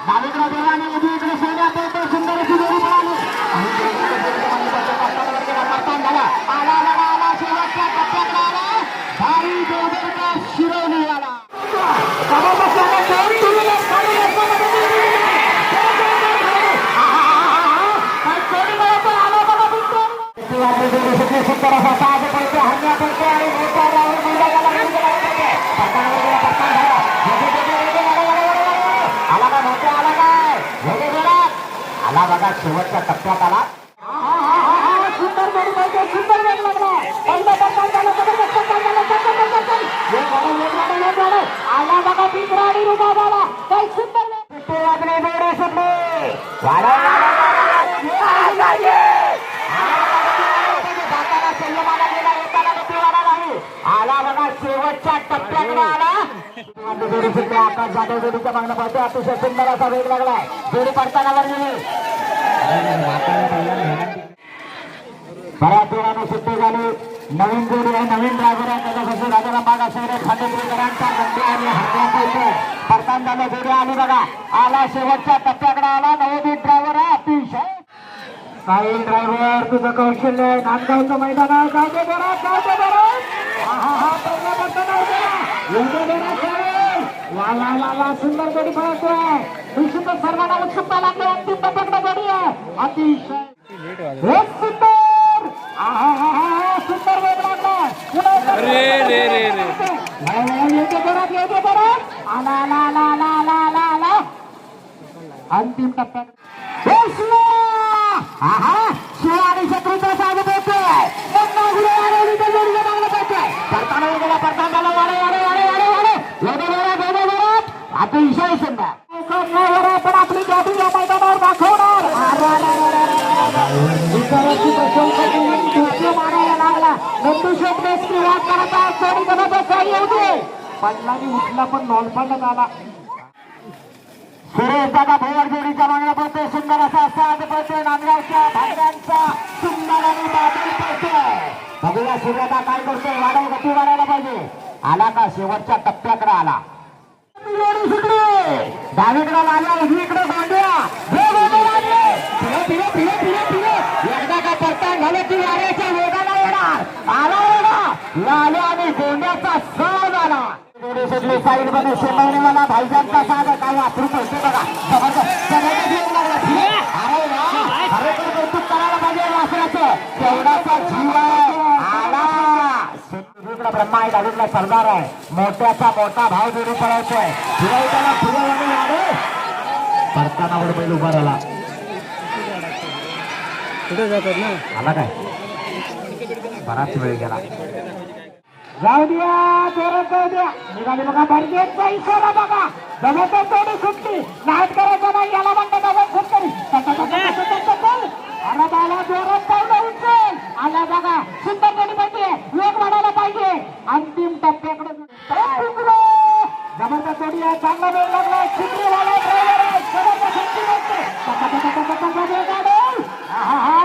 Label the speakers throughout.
Speaker 1: डावीकडे देवाने उजवीकडे सोन्या पळतो सुंदर अशी जोडी पळाली झाला आला आला आला शेवटच्या टप्प्यात आला भारी जोडीचा शिरवली आला सुंदर असा साज पडतो हरण्या पडतो आणि मोठा आला बघा शेवटच्या टप्प्यात आला सुंदर जोडी पाहिजे सुंदर वेग लागला आला बघा पिंजरा आणि रुबा झाला काही सुंदर आपले जोडे सुटले आला बघा शेवटच्या टप्प्याकडे आला जोडी सुटली आकाश जाधव जोडीच्या मागणं पाहतो अतिशय सुंदर असा वेग लागलाय जोडी पडताना वरली बऱ्याच वेळाने सुट्टी झाली नवीन जोडी आहे नवीन ड्रायव्हर आहे त्याच्यापासून राजाला मागा शहर खांडेकरांचा गंडे आणि हरण्याचा पडताना झालं जोडी आली बघा आला शेवटच्या टप्प्याकडे आला नवोदित ड्रायव्हर आहे अतिशय काही ड्रायव्हर तुझं कौशल्य नांदगावचं मैदान आहे गावचे बरा सुंदर जोडी पळतोय निश्चितच सर्वांना उत्सुकता लागली अंतिम टप्प्याकडे जोडी आहे अतिशय सुंदर वेग लागला आला आला आला आला आला आला आला अंतिम टप्प्यात शिव आणि शत्रूचा साज पोहोचतोय करताना गेला पडताना वाडे अतिशय सुंदर पण आपली गाडी या मैदानावर दाखवणार मारायला लागला नंदू शेटने स्क्रीन करत आहे सोडी जबरदस्त येऊ दे पडलानी उठला पण नॉलफंड झाला सुरेश दादा भोवर जोडीच्या मागण्या पडतोय सुंदर असा साज पडतोय नांदगावच्या भागड्यांचा सुंदर आणि बादल पडतोय बघूया सूर्यदा काय करतोय वाढव गती वाढायला पाहिजे आला का शेवटच्या टप्प्याकडे आला डावीकडे लागला उजवीकडे गोंड्या एकदा का पडता झालं की वाऱ्याच्या वेगाला येणार आला लाल्या आणि गोंड्याचा साज आला साईड मध्ये शेमवणेवाला भाईजानचा साज काय वापरू पडते बघा जबरदस्त अरे कौतुक करायला पाहिजे वासराचं तेवढाचा जीव आला ब्रह्मा आहे डावीकडला सरदार आहे मोठ्याचा मोठा भाव जोडी पळवतोय त्याला पडताना वर बैल उभा राहिला कुठे जातात ना आला काय बराच वेळ गेला जाऊ द्या जोरात जाऊ द्या निघाली बघा बर्जेटचा इशारा बघा जमत थोडी सुटली नाट करायचं नाही याला म्हणतात आपण शेतकरी अरे बाला जोरात पावलं उचल आला बघा सुंदर जोडी पाहिजे वेग वाढायला पाहिजे अंतिम टप्प्याकडे जबरदस्त जोडी आहे चांगला वेग लागला चित्रीवाला ड्रायव्हर आहे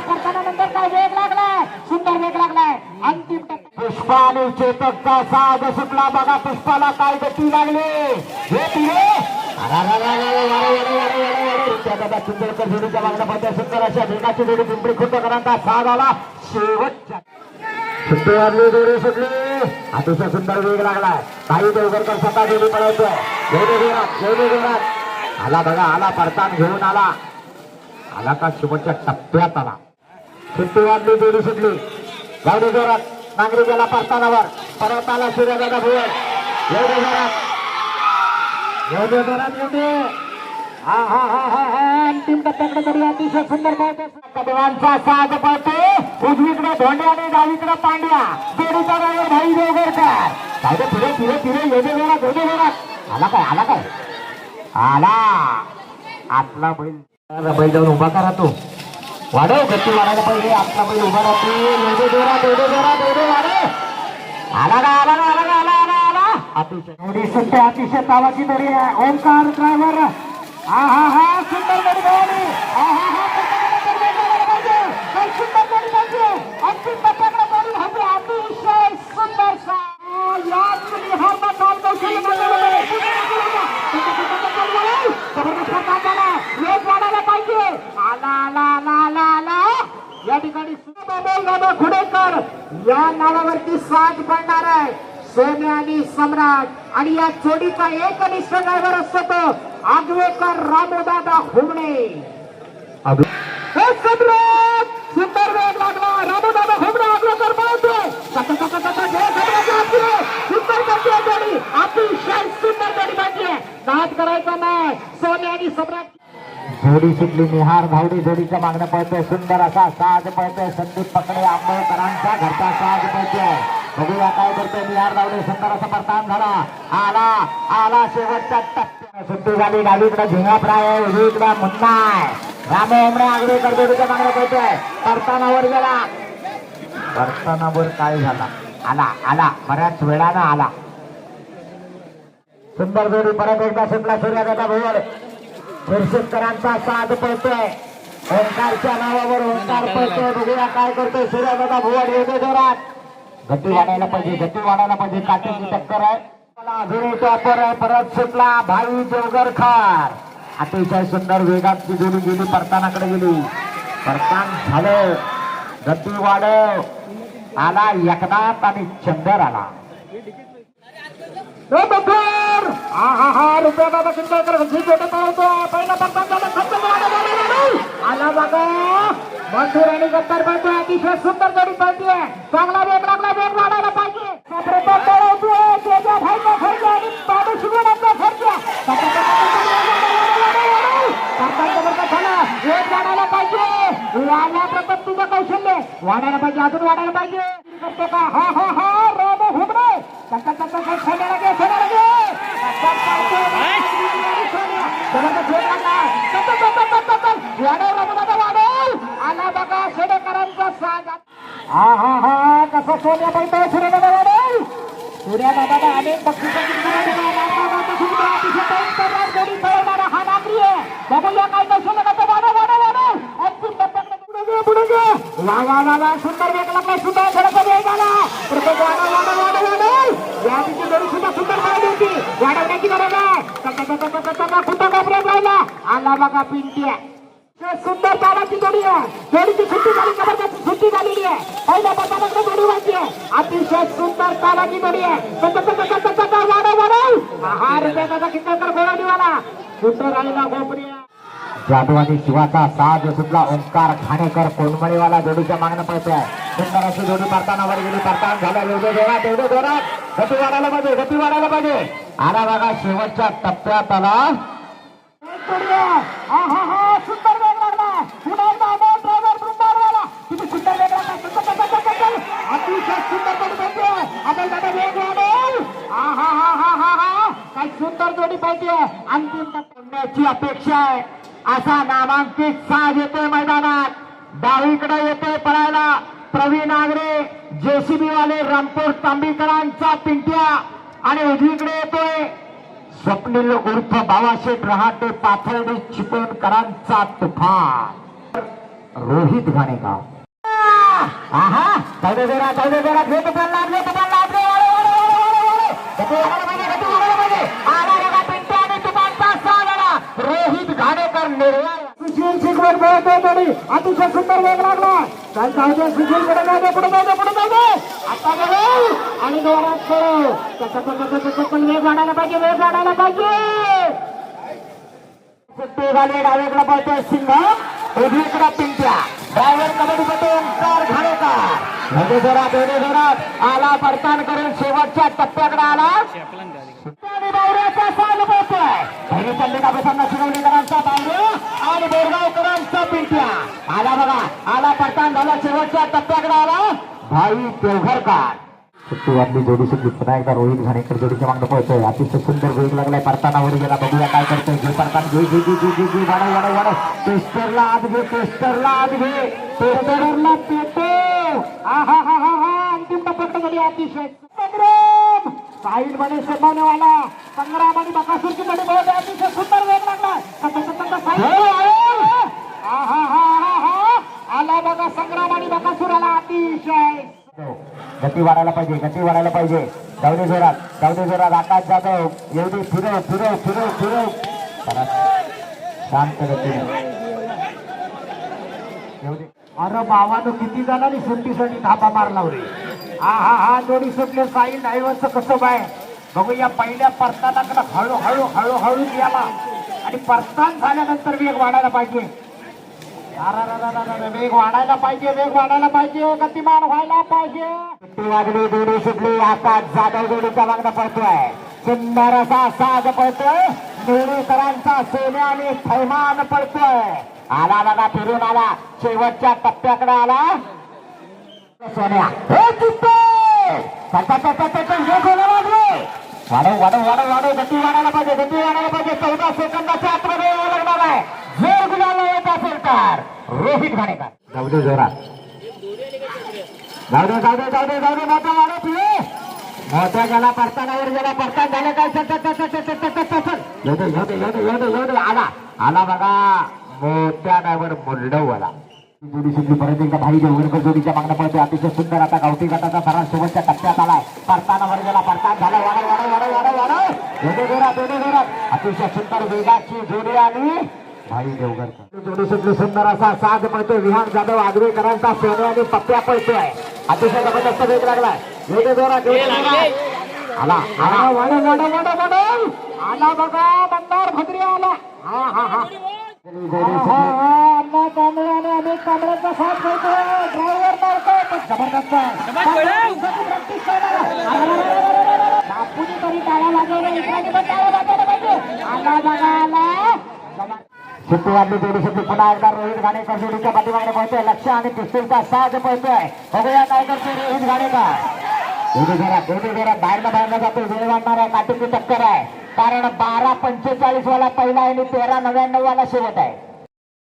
Speaker 1: करताना नंतर काय वेग लागलाय सुंदर वेग लागलाय अंतिम पुष्पा आणि चेतकचा साज सुटला बघा पुष्पाला काय गती लागली चिंचोळकर जोडीच्या मागण्या पडत्या सुंदर अशा वेगाची जोडी पिंपरी खुर्दकरांचा साज आला शेवटच्या सुट्टीवारली जोडी सुटली अतिशय सुंदर वेग लागलाय काही देवगरकर स्वतः जोडी पळवतोय आला बघा आला पडतान घेऊन आला का शेवटच्या टप्प्यात आला सुट्टीवारली जोडी सुटली गावडी जोरात नांगरी गेला पडतानावर परत आला सूर्यदादा भुवर एवढे जोरात अंतिम टप्प्याकडे तरी अतिशय सुंदर देवांचा साज पळतो उजवीकडे धोंडे आणि डावीकडे पांड्या जोडीचा ड्रायव्हर भाई देवगरकर काय फिरे एवढे जोरात आला काय आला आतला बैल जाऊन उभा करा तो वाढव गती वाढायला पाहिजे आतला बैल उभा राहतो एवढे जोरात वाढव आला अतिशय अतिशय तावाची तरी ओंकार ड्रायव्हर सुंदर गाडी मिळाली सुंदर गाडी पाहिजे अंतिम टप्प्याकडे गाडी हवी अतिशय सुंदर सा दादा खुडेकर या नावावरती साज पडणार आहे. सोन्या आणि सम्राट आणि या जोडीचा एकनिष्ठ ड्रायव्हर असतो तो आगवेकर रामोदादा हुमणे. सुंदर वेग लागला. रामोदादा हुमणे आगवेकर पळतोय. सुंदर जोडी, अतिशय सुंदर जोडी पाहिजे. नाद करायचा नाही. सोन्या आणि सम्राट जोडी सुटली. निहार धावडी जोडीच्या मागणं पळतोय. सुंदर असा साज पळतोय. संदीप पकडे आंबेडकरांचा घरचा साज पळतोय. बघूया काय करतोय. निहार धावडी सुंदर असा परतान झाला. आला आला शेवटच्या टप्प्यात सुट्टी झाली. डावीकडे झिंगा फ्राय, उजवीकडे मुन्ना आहे. राम ओमणे आगवेकर जोडीच्या मागणं पळतोय. परतानावर गेला. परतानावर काय झाला. आला आला बऱ्याच वेळानं आला. सुंदर जोडी परत एकदा सुटला. सूर्यदादा भोवर शिरशेकरांचा साज पळतोय. ओंकारच्या नावावर ओंकार पळतोय. बघूया काय करतोय सूर्यदादा भोवर. येते जोरात. गती वाढायला पाहिजे. गती वाढायला पाहिजे. काटेची टक्कर आहे. अजूनही टॉपर आहे. परत सुटला भाई जोगरखार. अतिशय सुंदर वेगाची जोडी गेली. परतानाकडे गेली. परतान झालं. गती वाढव. आला एकनाथ आणि चंदर आला. रुपया बाबा चिंतेकर पहिला आला बघा. मंजूर आणि गद्दार पाहिजे. अतिशय सुंदर जोडी पाहिजे. चांगला वेग लागला. वेग वाढायला पाहिजे. वेग वाढायला पाहिजे. वाढला प्रताप तुझं कौशल्य वाढायला पाहिजे. अजून वाढायला पाहिजे. करतो का. हा हा हा राम हुमणे आला बघा. शेडेकरांचा साज. हा हा हा कसा सोन्या पळतोय. सूर्यदादा वाढेल. सूर्यदादा अनेक जोडी पळवणारा हा नागरी आहे. बघूया काय कौशल्य कसं. वाढव वाढव वाढव. अंतिम टप्प्याकडे पुढे गे. वा वा वा वा. सुंदर वेग लागला. सुंदर थोडासा वेग आला. प्रत्येक वाढव वाढव वाढव वाढव. या तिची जोडी सुद्धा सुंदर पाहिजे होती. वाढवण्याची गरज आहे. कुठं कापऱ्यात राहिला. आला बघा पिंट्या. सुंदर तालाची जोडी आहे. जोडीची सुट्टी झाली. जबरदस्त सुट्टी झालेली आहे. पहिल्या पटाकडे जोडी व्हायची आहे. अतिशय सुंदर तालाची जोडी आहे. वाढव वाढव. हा रुपयाचा किती गोळाडीवाला सुंदर राहिला. गोपरिया जाधव आणि शिवाचा साज सुटला. ओंकार खाणेकर कोंडमळीवाला जोडीच्या मागणं पळतोय. सुंदर अशी जोडी परतानावर गेली. परतान झाला. एवढे जोरात एवढे जोरात. गती वाढायला पाहिजे. गती वाढायला पाहिजे. आला बघा शेवटच्या टप्प्यात आला. सुंदर वेग लागला. ड्रायव्हर बृंदावनवाला किती सुंदर वेग लागला. अतिशय सुंदर जोडी पाहिजे. आपण दादा वेग वाढेल. हा हा हा हा हा हा काय सुंदर जोडी पाहिजे. अंतिम टप्प्याची अपेक्षा आहे. असा नामांकित साज येतोय मैदानात. डावीकडे येतोय पळायला प्रवीण आगरे. जेसीबी वाले रामपूर तांबीकरांचा पिंट्या आणि उजवीकडे येतोय स्वप्नील उर्फ बाबाशेठ रहाटे पाथर्डी चिपळूणकरांचा तुफान रोहित घाणेगाव. रोहित घाणेकर निर्वाळ. सुशील शिकवण अतिशय सुंदर वेग लागला. काय जाऊ सुशील कडे जाऊ दे. पुढे जाऊ दे. पुढे जाऊ दे. आता गेलो आणि जोरात करू. वेग वाढायला पाहिजे. वेग वाढायला पाहिजे. सुट्टी झाली. डावीकडे पळतोय सिंघम. उजवीकडे पिंट्या. ड्रायव्हर कबड्डीपटू ओंकार घाणेकर. म्हणजे जोरात एवढे जोरात आला. परतान करून शेवटच्या टप्प्याकडे आला. साज पळतोय. पहिली चंडिका प्रसन्न शिवलीकरांचा बावरे आणि बोरगावकरांचा पिंट्या. आला बघा. आला. परतान झाला. शेवटच्या टप्प्याकडे आला भाई देवघरकर. सुट्टी वाटली. जोडी सुटली. पुन्हा एकदा रोहित घाणेकर जोडीच्या मागणं पळतोय. अतिशय सुंदर वेग लागलाय. परतानावर गेला. बघूया काय करतोय. घे परतान. घे घे घे घे घे. वाढव वाढव वाढव. टेस्टरला आत घे. टेस्टरला आत घे. टेस्टरला पेटो. हा हा हा हा हा. अंतिम टप्प्याकडे गेली. अतिशय संग्राम साईड मध्ये शोधण्यावाला संग्राम आणि बकासूरची मध्ये बहुत अतिशय सुंदर वेग लागला. हा हा हा हा हा. आला बघा संग्राम आणि बकासूर आला. अतिशय गती वाढायला पाहिजे. गती वाढायला पाहिजे. जाऊ जोरात. जाऊ जोरात. आकाश जाधव एवढी फिरव फिरव फिरव फिरव. शांत गतीने अरे बाबानो किती जणांनी सुट्टीसाठी थापा मारला रे. हा हा हा जोडी सुटले साई ड्रायव्हरचं कसं बाय बघूया. पहिल्या परताना हळूहळू हळूहळू गेला आणि परतान झाल्यानंतर वेग वाढायला पाहिजे. वेग वाढायला पाहिजे, वेग वाढायला पाहिजे, गतिमान व्हायला पाहिजे. वाजली जोडी सुटली. आकाश जाधव जोडीचा मागणं पडतोय. सुंदर असा साज पडतोय. नेरुकरांचा सोन्या आणि थैमान पडतोय. आला बघा फिरून आला शेवटच्या टप्प्याकडे आला सोन्या. वाढव वाढव वाढव वाढव गती वाढायला पाहिजे, गती वाढायला पाहिजे. 14 सेकंदाच्या आतमध्ये यावं लागणार आहे. जर गुलाल येत असेल तर रोहित घाणेकर. जाऊ दे जोरात, जाऊ दे जाऊ दे जाऊ दे जाऊ दे. मोठा वाढव पिळे मोठ्या गेला परतानावर गेला. परतान झालं काय आला आला बघा मोठ्या ड्रायव्हर मुरडवला. जोडी सुटली परत एकदा भाई देवगरकर जोडीच्या मागणं पडते. अतिशय सुंदर आता गावठी गटाचा सराव शेवटच्या टप्प्यात आलाय. परतानावर गेला, परतान झाला. वाढव वाढव वाढव वाढव वाढव दोन्ही जोरात. अतिशय सुंदर वेगाची जोडी आली भाई देवगरकर. जोडी सुटली सुंदर असा साज पळतोय. विहान जाधव आगरेकरांचा सोन्या आणि पप्प्या पळतोय. अतिशय जबरदस्त वेग लागलाय. वेग जोरात आला आला वाढव वाढव वाढव वाढव आला बघा मंदार भद्री आला. हा हा हा अनेक कांबळ्याचा साथ मिळतोय. ड्रायव्हर मारतोय जबरदस्त बापूजी तरी टाळा लागेल. आला बघा आला. सुट्टी वाढली जोडी सुट्टी. पुन्हा एकदा रोहित घाणेकर जोडीच्या पाठीमागे पळतोय. लक्ष आणि पिस्तूलचा साज पळतोय. बघूया काय करतोय रोहित घाणेकर. दोन्ही घरात बाहेरनं जातो. वेळ वाढणार आहे. काटेची टक्कर आहे कारण 12:45 वाला पहिला आहे आणि 13:99 वाला शेवट आहे.